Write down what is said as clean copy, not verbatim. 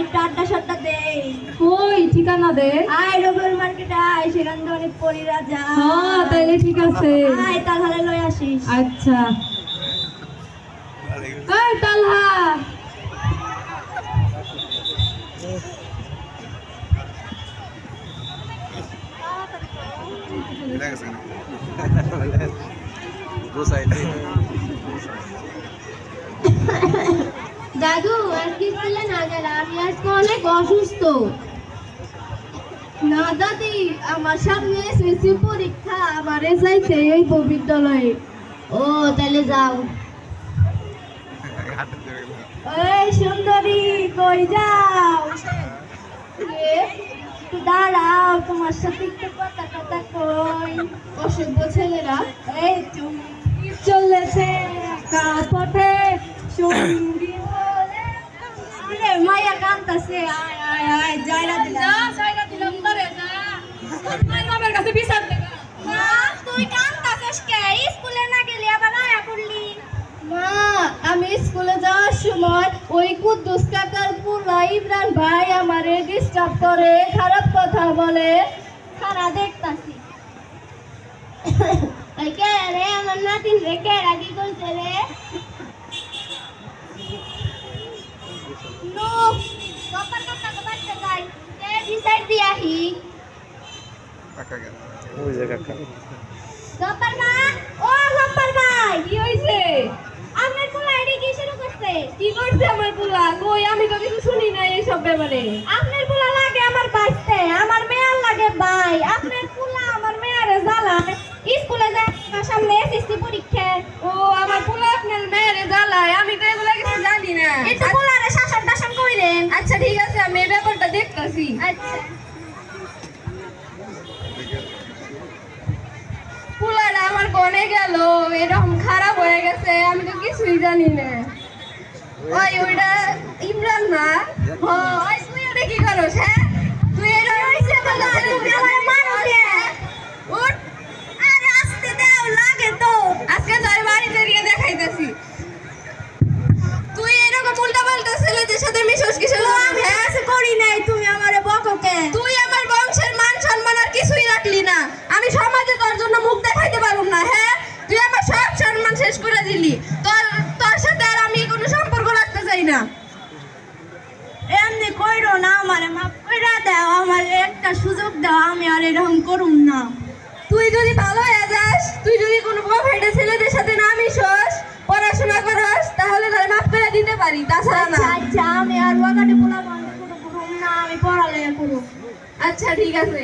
একটু আড্ডা সাড্ডা দেই। কই ঠিকানা দে। আয় রবিবার মার্কেটে আয়, সেখান থেকে অনেক পরীরা যায়। হ্যাঁ তাইলে ঠিক আছে। আয় তাহলে লই আসিস। আচ্ছা এই তালহা দাদু আজকে স্কুলে না গেলে আমি আজকে অনেক অসুস্থ। না দাদি, আমার সামনে এসএসসি পরীক্ষা, আমারে যাইতে এই বিদ্যালয়ে। ও তাহলে যাও। এই সুন্দরী কই যাও? একটু দাঁড়াও, তোমার সাথে একটু কথা কথা কই। অসভ্য ছেলেরা। এই তুমি চলেছে একা পথে সঙ্গী বলে। আরে মায়া কান্তাছে, আয় আয় আয় যাইরা দিলাম করে যা। তোর বাবার কাছে বিচার দে। মা তুই কান্তাছিস কে? স্কুলে না গেলি আবার আয়া করলি? মা আমি স্কুলে যাওয়ার সময় ওই কুদ্দুস কাকার পুলা ইমরান ভাই আমারে ডিস্টার্ব করে, খারাপ কথা বলে। খারাপ দেখতাছি। এই কে রে? আমার নাতিন রে কে রাগি করছে রে? নো কপার কাকা বাচ্চা যাই তে ডিসাইড দিয়াহি। কাকা গেল ওই যে কাকা গপ্পার মা, ও গপ্পার ভাই, কি হইছে? আপনার পোলা এডি কি শুরু করছে? কি করছে আমার পোলা? কই আমি তো কিছু শুনি নাই এইসব ব্যাপারে। আপনার পোলা লাগে আমার বাইতে, আমার মেয়ার লাগে ভাই। আপনার পোলা আমার মেয়ারে জ্বালায়। স্কুলে যায় সামনে এসএসসি পরীক্ষা। ও আমার পোলা আপনার মেয়েরে জ্বালায়, আমি তো এগুলা কিছু জানি না। একটু পোলারে শাসন টাসন কইরেন। আচ্ছা ঠিক আছে, আমি এই ব্যাপারটা দেখতাছি। আচ্ছা পোলাটা আমার কোনে গেল, এরকম খারাপ হয়ে গেছে, আমি তো কিছুই জানি না। ওই ওইটা ইমরান না? ওই তুই ওটা কি করস? হ্যাঁ তুই এটা হইছে তো তুমি আমার মারো কে? উঠ। আরে আস্তে দাও, লাগে তো। আজকে তোর বাড়িতে গিয়ে দেখাইতেছি। তুই এরকম উল্টা পাল্টা ছেলেদের সাথে মিশস কিসের জন্য? আমি কাছে করি নাই, তুমি আমারে বকো কে? তুই আমার বংশের মান সম্মান আর কিছুই রাখলি না। আমি সমাজে তোর জন্য মুখ দেখাইতে পারুম না। হ্যাঁ তুই আমার সব সম্মান শেষ করে দিলি। তোর তোর সাথে আর আমি কোনো সম্পর্ক রাখতে চাই না। এমনি কইরো না, আমারে মাফ কইরা দাও, আমার একটা সুযোগ দাও, আমি আর এরকম করুম না। তুই যদি ভালো হয়ে যাস, তুই যদি কোনো প্রফেটের ছেলেদের সাথে না মিশস, পড়াশোনা করস, তাহলে তোর মাফ করে দিতে পারি, তাছাড়া না। আচ্ছা আচ্ছা, আমি আর ওয়াগাটে পোলা বন্ধ করুম না, আমি পড়ালেখা করুম। আচ্ছা ঠিক আছে।